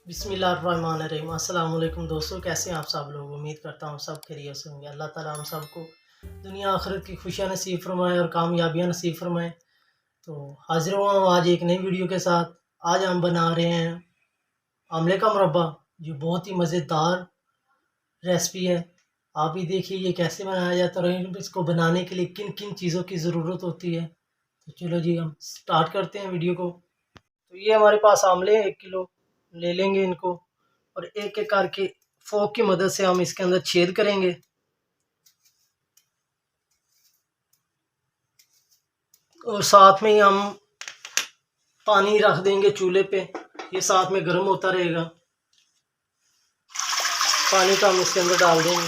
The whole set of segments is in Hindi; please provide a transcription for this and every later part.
बिस्मिल्लाहिर्रहमानिर्रहीम। अस्सलाम वालेकुम दोस्तों, कैसे हैं आप सब लोग। उम्मीद करता हूँ सब खैरियत से होंगे। अल्लाह ताला हम सबको दुनिया आखिरत की खुशियाँ नसीब फरमाए और कामयाबियाँ नसीब फरमाए। तो हाजिर हुआ हूँ आज एक नई वीडियो के साथ। आज हम बना रहे हैं आमले का मुरब्बा, जो बहुत ही मज़ेदार रेसिपी है। आप भी देखिए ये कैसे बनाया जाता है और इसको बनाने के लिए किन किन चीज़ों की ज़रूरत होती है। तो चलो जी हम स्टार्ट करते हैं वीडियो को। तो ये हमारे पास आमले हैं, 1 किलो ले लेंगे इनको और एक एक करके फोक की मदद से हम इसके अंदर छेद करेंगे। और साथ में ही हम पानी रख देंगे चूल्हे पे, ये साथ में गर्म होता रहेगा। पानी का हम इसके अंदर डाल देंगे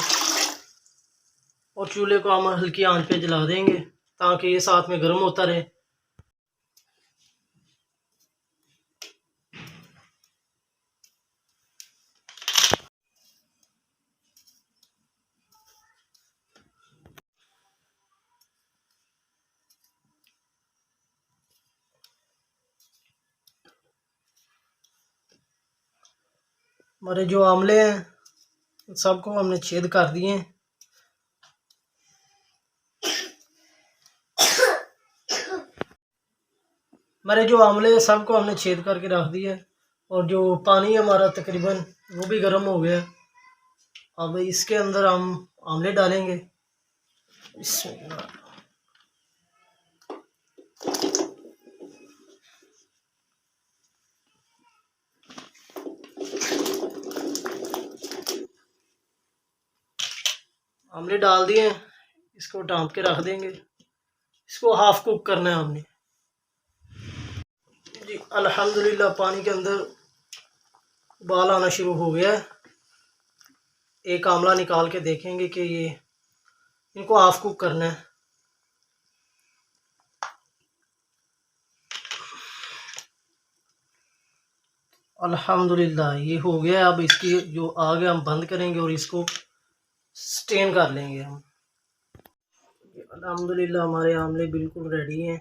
और चूल्हे को हम हल्की आंच पे जला देंगे ताकि ये साथ में गर्म होता रहे। हमारे जो आमले हैं सबको हमने छेद कर दिए हैं। हमारे जो आमले हैं सबको हमने छेद करके रख दिया है और जो पानी हमारा तकरीबन वो भी गर्म हो गया है। अब इसके अंदर हम आमले डालेंगे। आमले डाल दिए हैं, इसको ढाँप के रख देंगे। इसको हाफ कुक करना है हमने जी। अल्हम्दुलिल्लाह पानी के अंदर उबाल आना शुरू हो गया है। एक आमला निकाल के देखेंगे कि ये इनको हाफ कुक करना है। अल्हम्दुलिल्लाह ये हो गया। अब इसकी जो आग है हम बंद करेंगे और इसको स्टेन कर लेंगे हम। अल्हम्दुलिल्लाह हमारे आमले बिल्कुल रेडी हैं।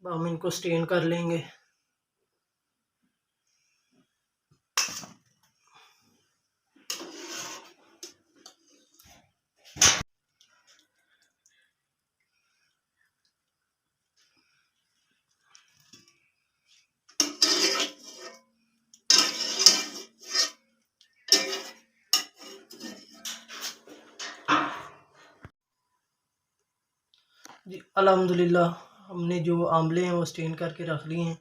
अब हम इनको स्टेन कर लेंगे। जी अल्हम्दुलिल्लाह हमने जो आमले हैं वो स्टेन करके रख लिए हैं।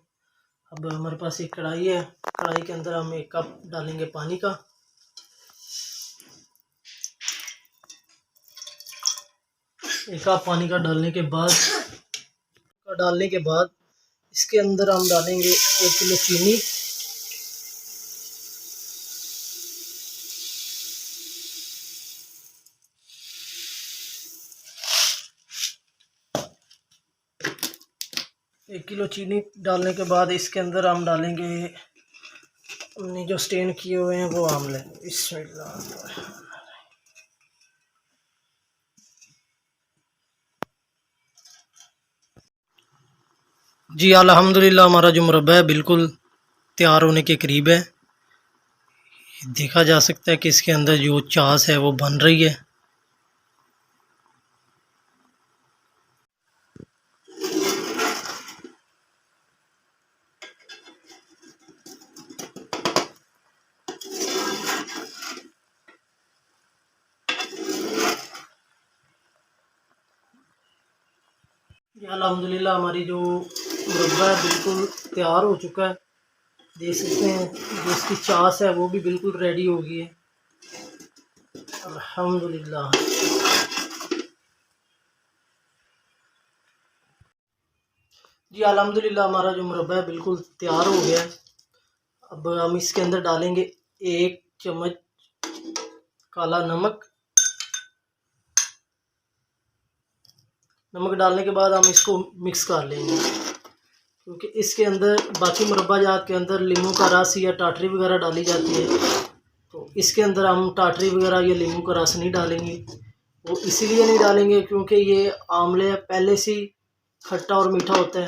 अब हमारे पास एक कढ़ाई है, कढ़ाई के अंदर हम 1 कप डालेंगे पानी का। एक कप पानी का डालने के बाद इसके अंदर हम डालेंगे 1 किलो चीनी। एक किलो चीनी डालने के बाद इसके अंदर हम डालेंगे हमने जो स्टेन किए हुए हैं वो आमले। बिस्मिल्लाह। जी अल्हम्दुलिल्लाह हमारा जो मुरब्बा है बिल्कुल तैयार होने के करीब है। देखा जा सकता है कि इसके अंदर जो चास है वो बन रही है। अल्हम्दुलिल्लाह हमारी जो मुरब्बा है बिल्कुल तैयार हो चुका है। देख सकते हैं जो इसकी चास है वो भी बिल्कुल रेडी हो गई है। अल्हम्दुलिल्लाह। जी अल्हम्दुलिल्लाह हमारा जो मुरब्बा है बिल्कुल तैयार हो गया है। अब हम इसके अंदर डालेंगे 1 चम्मच काला नमक। नमक डालने के बाद हम इसको मिक्स कर लेंगे, क्योंकि इसके अंदर बाकी मुरब्बा जात के अंदर लीमू का रस या टाटरी वगैरह डाली जाती है। तो इसके अंदर हम टाटरी वगैरह या लीमू का रस नहीं डालेंगे। वो इसीलिए नहीं डालेंगे क्योंकि ये आमले पहले से ही खट्टा और मीठा होता है,